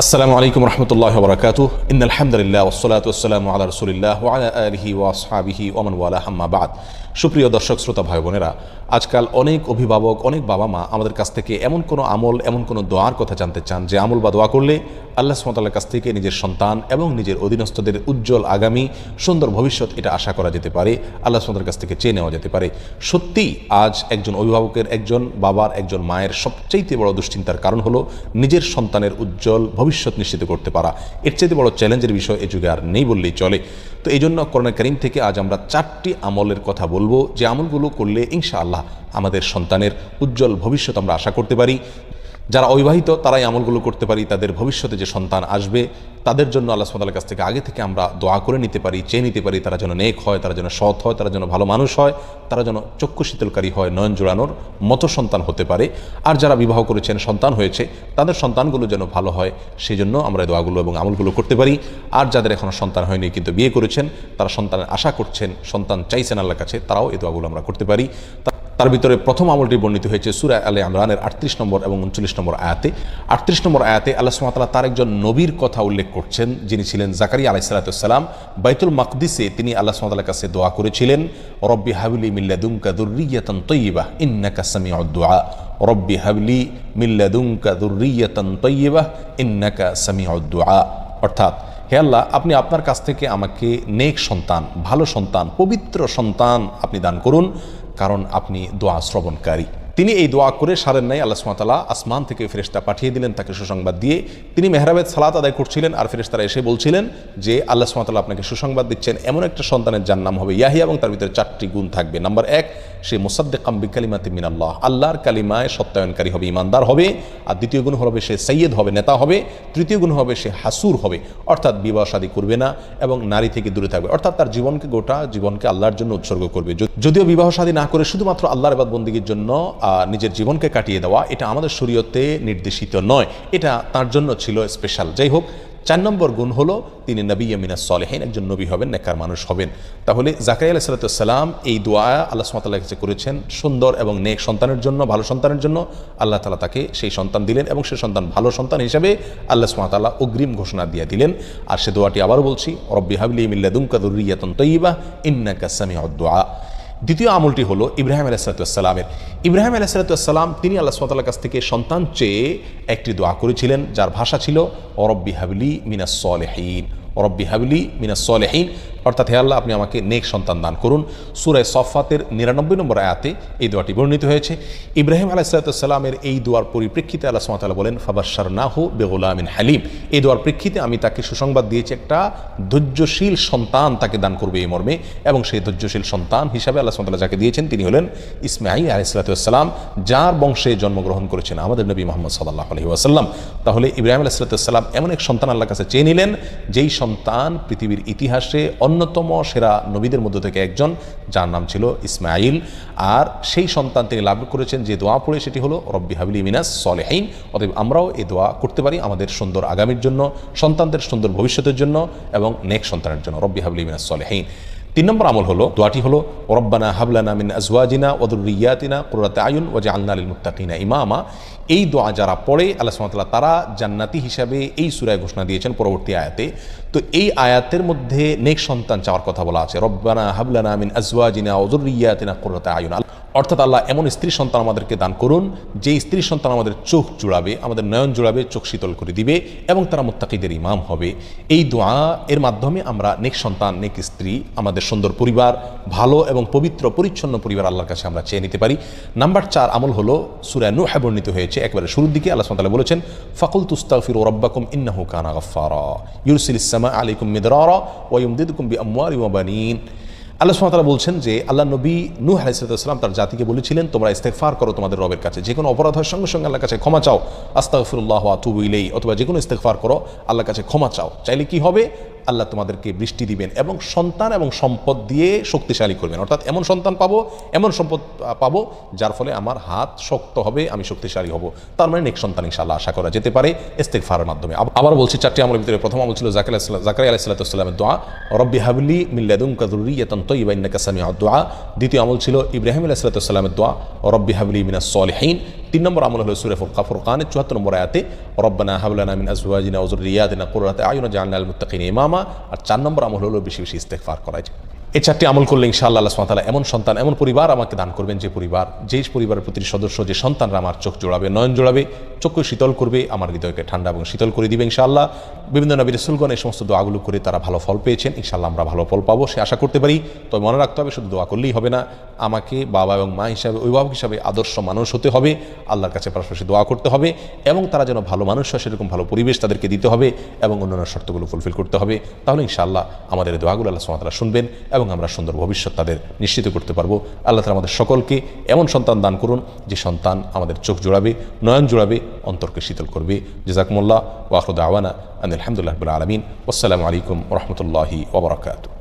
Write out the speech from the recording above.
আসসালামু আলাইকুম রহমতুল্লাহ বরকাতুহ ইন্নাল হামদুলিল্লাহ ওয়াসসালাতু ওয়াসসালামু আলা রাসূলিল্লাহ ওয়া আলা আলিহি ওয়া আসহাবিহি ওয়া মান ওয়ালা আম্মা বাদ। সুপ্রিয় দর্শক শ্রোতা ভাই বোনেরা, আজকাল অনেক অভিভাবক, অনেক বাবা মা আমাদের কাছ থেকে এমন কোনো আমল, এমন কোনো দোয়ার কথা জানতে চান যে আমল বা দোয়া করলে আল্লাহ সুবহানাহু ওয়া তাআলার কাছ থেকে নিজের সন্তান এবং নিজের অধীনস্থদের উজ্জ্বল আগামী সুন্দর ভবিষ্যৎ এটা আশা করা যেতে পারে, আল্লাহ সুবহানাহু ওয়া তাআলার কাছ থেকে চেয়ে নেওয়া যেতে পারে। সত্যি আজ একজন অভিভাবকের, একজন বাবার, একজন মায়ের সবচাইতে বড় দুশ্চিন্তার কারণ হলো নিজের সন্তানের উজ্জ্বল ভবিষ্যৎ নিশ্চিত করতে পারা। এর চাইতে বড় চ্যালেঞ্জের বিষয় এ যুগে আর নেই বললেই চলে। তো এই জন্য কোরআন কারীম থেকে আজ আমরা 4টি আমলের কথা বলবো, যে আমলগুলো করলে ইনশাআল্লাহ আমাদের সন্তানের উজ্জ্বল ভবিষ্যৎ আমরা আশা করতে পারি। যারা অবিবাহিত তারাই আমলগুলো করতে পারি, তাদের ভবিষ্যতে যে সন্তান আসবে তাদের জন্য আল্লাহ সুবহানাহু ওয়া তাআলার কাছ থেকে আগে থেকে আমরা দোয়া করে নিতে পারি, চেয়ে নিতে পারি, তারা যেন নেক হয়, তারা যেন সৎ হয়, তারা যেন ভালো মানুষ হয়, তারা যেন চক্ষু শীতলকারী হয়, নয়ন জোড়ানোর মতো সন্তান হতে পারে। আর যারা বিবাহ করেছেন, সন্তান হয়েছে, তাদের সন্তানগুলো যেন ভালো হয়, সেই জন্য আমরা এই দোয়াগুলো এবং আমলগুলো করতে পারি। আর যাদের এখনও সন্তান হয়নি কিন্তু বিয়ে করেছেন, তারা সন্তানের আশা করছেন, সন্তান চাইছেন আল্লাহর কাছে, তারাও এই দোয়াগুলো আমরা করতে পারি। তার ভিতরে প্রথম আমলটি বর্ণিত হয়েছে সূরা আলে ইমরানের 38 নম্বর এবং 39 নম্বর আয়াতে। 38 নম্বর আয়াতে আল্লাহ সুবহানাহু ওয়া তাআলা তার একজন নবীর কথা উল্লেখ করছেন, যিনি ছিলেন জাকারিয়া আলাইহিস সালাম। বাইতুল মাকদিসে তিনি আল্লাহ সুবহানাহু ওয়া তাআলার কাছে দোয়া করেছিলেন, রব্বি হাবলি মিন লাদুনকা যুররিয়াতান তাইয়্যিবাহ ইন্নাকা সামিউদ দুআ। রব্বি হাবলি মিন লাদুনকা যুররিয়াতান তাইয়্যিবাহ ইন্নাকা সামিউদ দুআ। অর্থাৎ, হে আল্লাহ, আপনি আপনার কাছ থেকে আমাকে নেক সন্তান, ভালো সন্তান, পবিত্র সন্তান আপনি দান করুন, কারণ আপনি দোয়া শ্রবণকারী। তিনি এই দোয়া করে সারেন নাই। আল্লাহ সুবহানাহু ওয়া তাআলা আসমান থেকে ফেরেশতা পাঠিয়ে দিলেন তাকে সুসংবাদ দিয়ে। তিনি মেহরাবে সালাত আদায় করছিলেন আর ফেরেশতারা এসে বলছিলেন যে আল্লাহ সুবহানাহু ওয়া তাআলা আপনাকে সুসংবাদ দিচ্ছেন, এমন একটা সন্তানের যার নাম হবে ইয়াহিয়া এবং তার ভিতরে 4টি গুণ থাকবে। নাম্বার 1, সে মুসাদ্দিকাম বিকালিমাতিন মিনাল্লাহ, আল্লাহর কালিমায় সত্যায়নকারী হবে, ইমানদার হবে। আর দ্বিতীয় গুণ হবে সে সাইয়্যিদ হবে, নেতা হবে। তৃতীয় গুণ হবে সে হাসুর হবে, অর্থাৎ বিবাহ শাদী করবে না এবং নারী থেকে দূরে থাকবে, অর্থাৎ তার জীবনকে, গোটা জীবনকে আল্লাহর জন্য উৎসর্গ করবে। যদিও বিবাহ শাদী না করে শুধুমাত্র আল্লাহর ইবাদত বন্দেগীর জন্য নিজের জীবনকে কাটিয়ে দেওয়া, এটা আমাদের শরীয়তে নির্দেশিত নয়, এটা তার জন্য ছিল স্পেশাল। যাই হোক, 4 নম্বর গুণ হলো তিনি নবী মিনাস সলিহিন, একজন নবী হবেন, নেককার মানুষ হবেন। তাহলে জাকারিয়া আলাইহিস সালাম এই দোয়া আল্লাহ সুবহানাহু ওয়া তাআলার কাছে করেছেন সুন্দর এবং নেক সন্তানের জন্য, ভালো সন্তানের জন্য। আল্লাহ তাআলা তাকে সেই সন্তান দিলেন এবং সেই সন্তান ভালো সন্তান হিসেবে আল্লাহ সুবহানাহু ওয়া তাআলা অগ্রিম ঘোষণা দিয়ে দিলেন। আর সে দোয়াটি আবারও বলছি, রব্বি হাবলি মিন লাদুনকা যুররিয়াতান তাইয়্যিবাহ ইন্নাকা সামিউদ দুআ। দ্বিতীয় আমলটি হলো ইব্রাহিম আলাইহিস সালামের। ইব্রাহিম আলাইহিস সালাম তিনি আল্লাহ সুবহানাহু ওয়া তাআলার কাছ থেকে সন্তান চেয়ে একটি দোয়া করেছিলেন, যার ভাষা ছিল রব্বি হাবলি মিনাস সলিহিন, রব্বি হাবলি মিনাস সলিহিন, অর্থাৎ হে আল্লাহ, আপনি আমাকে নেক সন্তান দান করুন। সূরা সফফাতের 99 নম্বর আয়াতে এই দোয়াটি বর্ণিত হয়েছে। ইব্রাহিম আলাইহিস সালামের এই দোয়ার পরিপ্রেক্ষিতে আল্লাহ সুবহানাহু ওয়া তাআলা বলেন, ফাবাশশারনাহু বিগুলামিন হালিম। এই দোয়ার প্রেক্ষিতে আমি তাকে সুসংবাদ দিয়েছি, একটা ধৈর্যশীল সন্তান তাকে দান করবে এই মর্মে। এবং সেই ধৈর্যশীল সন্তান হিসাবে আল্লাহ সুবহানাহু ওয়া তাআলা যাকে দিয়েছেন তিনি হলেন ইসমাঈল আলাইহিস সালাম, যার বংশে জন্মগ্রহণ করেছেন আমাদের নবী মুহাম্মদ সাল্লাল্লাহু আলাইহি ওয়াসাল্লাম। তাহলে ইব্রাহিম আলাইহিস সালাম এমন এক সন্তান আল্লাহর কাছে চেয়ে নিলেন, যেই সন্তান পৃথিবীর ইতিহাসে অন্যতম সেরা নবীদের মধ্য থেকে একজন, যার নাম ছিল ইসমাঈল। আর সেই সন্তান তিনি লাভ করেছেন যে দোয়া পড়ে, সেটি হলো রব্বি হাবলি মিনাস সলিহিন। অতএব আমরাও এই দোয়া করতে পারি আমাদের সুন্দর আগামীর জন্য, সন্তানদের সুন্দর ভবিষ্যতের জন্য এবং নেক সন্তানের জন্য, রব্বি হাবলি মিনাস সলিহিন। 3 নম্বর আমল হলো, দোয়াটি হলো রব্বানা হাবলানা মিন আজওয়াজিনা ওয়া যুররিয়াতিনা কুররাতা আয়ুন ওয়াজআলনা লিল মুত্তাকিনা ইমামা। এই দোয়া যারা পড়ে আল্লাহ সুবহানাহু ওয়া তাআলা তারা জান্নাতি হিসাবে এই সূরায় ঘোষণা দিয়েছেন পরবর্তী আয়াতে। তো এই আয়াতের মধ্যে নেক সন্তান চাওয়ার কথা বলা আছে, রব্বানা হাবলানা মিন আজওয়াজিনা ওয়া যুররিয়াতিনা কুররাতা আয়ুন, অর্থাৎ আল্লাহ এমন স্ত্রী সন্তান আমাদেরকে দান করুন যে স্ত্রী সন্তান আমাদের চোখ জুড়াবে, আমাদের নয়ন জুড়াবে, চোখ শীতল করে দিবে এবং তারা মুত্তাকিদের ইমাম হবে। এই দোয়া এর মাধ্যমে আমরা নেক সন্তান, নেক স্ত্রী, আমাদের সুন্দর পরিবার, ভালো এবং পবিত্র পরিচ্ছন্ন পরিবার আল্লাহর কাছে আমরা চেয়ে নিতে পারি। নাম্বার 4 আমল হলো সূরা নূহ বর্ণিত হয়েছে একেবারে শুরুর দিকে। আল্লাহ সুবহানাহু ওয়া তাআলা বলেছেন, ফাকুলতু আস্তাগফিরু রাব্বাকুম ইন্নাহু কানা গাফফারা ইউরসিলিস সামা আলাইকুম মিদরারা ওয়া ইউমদিদুকুম বিআমওয়ালিন ওয়া বানিন। আল্লাহ সুবহানাহু ওয়া তাআলা বলছেন যে আল্লাহ নবী নূহ আলাইহিস সালাম তার জাতিকে বলেছিলেন, তোমরা ইস্তেগফার করো তোমাদের রবের কাছে, যে কোনো অপরাধ হয় সঙ্গে সঙ্গে আল্লাহর কাছে ক্ষমা চাও, আস্তাগফিরুল্লাহ ওয়া আতুবু ইলাইহি, অথবা যে কোনো ইস্তেগফার করো, আল্লাহর কাছে ক্ষমা চাও। চাইলে কি হবে, আল্লাহ তোমাদেরকে বৃষ্টি দিবেন এবং সন্তান এবং সম্পদ দিয়ে শক্তিশালী করবেন, অর্থাৎ এমন সন্তান পাবো, এমন সম্পদ পাবো যার ফলে আমার হাত শক্ত হবে, আমি শক্তিশালী হব। তার মানে নেক সন্তান ইনশাআল্লাহ আশা করা যেতে পারে ইস্তেগফারের মাধ্যমে। আবার বলছি 4টি আমলের ভিতরে প্রথম আমল ছিল জাকারিয়া আলাইহিস সালামের দোয়া, রব্বি হাবলি মিন লাদুনকা যুররিয়াতান তাইয়্যিবাহ ইন্নাকা সামিউদ দুআ। দ্বিতীয় আমল ছিল ইব্রাহিম আলাইহিস সালামের দোয়া, রব্বি হাবলি মিনাস সলিহিন। 3 নম্বর আমল হলো সূরা ফুরকানের 74 নম্বর আয়াতে রব্বানা হাব লানা মিন আজওয়াজিনা ওয়া যুররিয়াতিনা কুররাতা আয়ুন জাআলনা লিল মুত্তাকিনা ইমামা। আর 4 নম্বর আমল হলো বেশি বেশি ইস্তেগফার করা। এই 4টি আমল করলে ইনশাআল্লাহ আল্লাহ সুবহানাহু ওয়া তাআলা এমন সন্তান, এমন পরিবার আমাকে দান করবেন, যে পরিবারের প্রতিটি সদস্য, যে সন্তানরা আমার চোখ জোড়াবে, নয়ন জোড়াবে, চক্ষু শীতল করবে, আমার হৃদয়কে ঠান্ডা এবং শীতল করে দিবে ইনশাআল্লাহ। বিভিন্ন নবী রাসূলগণ এই সমস্ত দোয়াগুলো করে তারা ভালো ফল পেয়েছেন, ইনশাআল্লাহ আমরা ভালো ফল পাবো সে আশা করতে পারি। তবে মনে রাখতে হবে, শুধু দোয়া করলেই হবে না, আমাকে বাবা এবং মা হিসাবে, অভিভাবক হিসাবে আদর্শ মানুষ হতে হবে, আল্লাহর কাছে পাশাপাশি দোয়া করতে হবে, এবং তারা যেন ভালো মানুষ হয় সেরকম ভালো পরিবেশ তাদেরকে দিতে হবে, এবং অন্যান্য শর্তগুলো ফুলফিল করতে হবে। তাহলে ইনশাআল্লাহ আমাদের এই দোয়াগুলো আল্লাহ সুবহানাহু ওয়া তাআলা শুনবেন এবং আমরা সুন্দর ভবিষ্যৎ তাদের নিশ্চিত করতে পারবো। আল্লাহ তাআলা আমাদের সকলকে এমন সন্তান দান করুন, যে সন্তান আমাদের চোখ জোড়াবে, নয়ন জোড়াবে, অন্তরকে শীতল করবে। জাযাকুমুল্লাহ ওয়া আখিরু দাওয়ানা আনিল হামদুলিল্লাহি রাব্বিল আলামিন। ওয়াসসালামু আলাইকুম ওয়া রাহমাতুল্লাহি ওয়া বারাকাতুহু।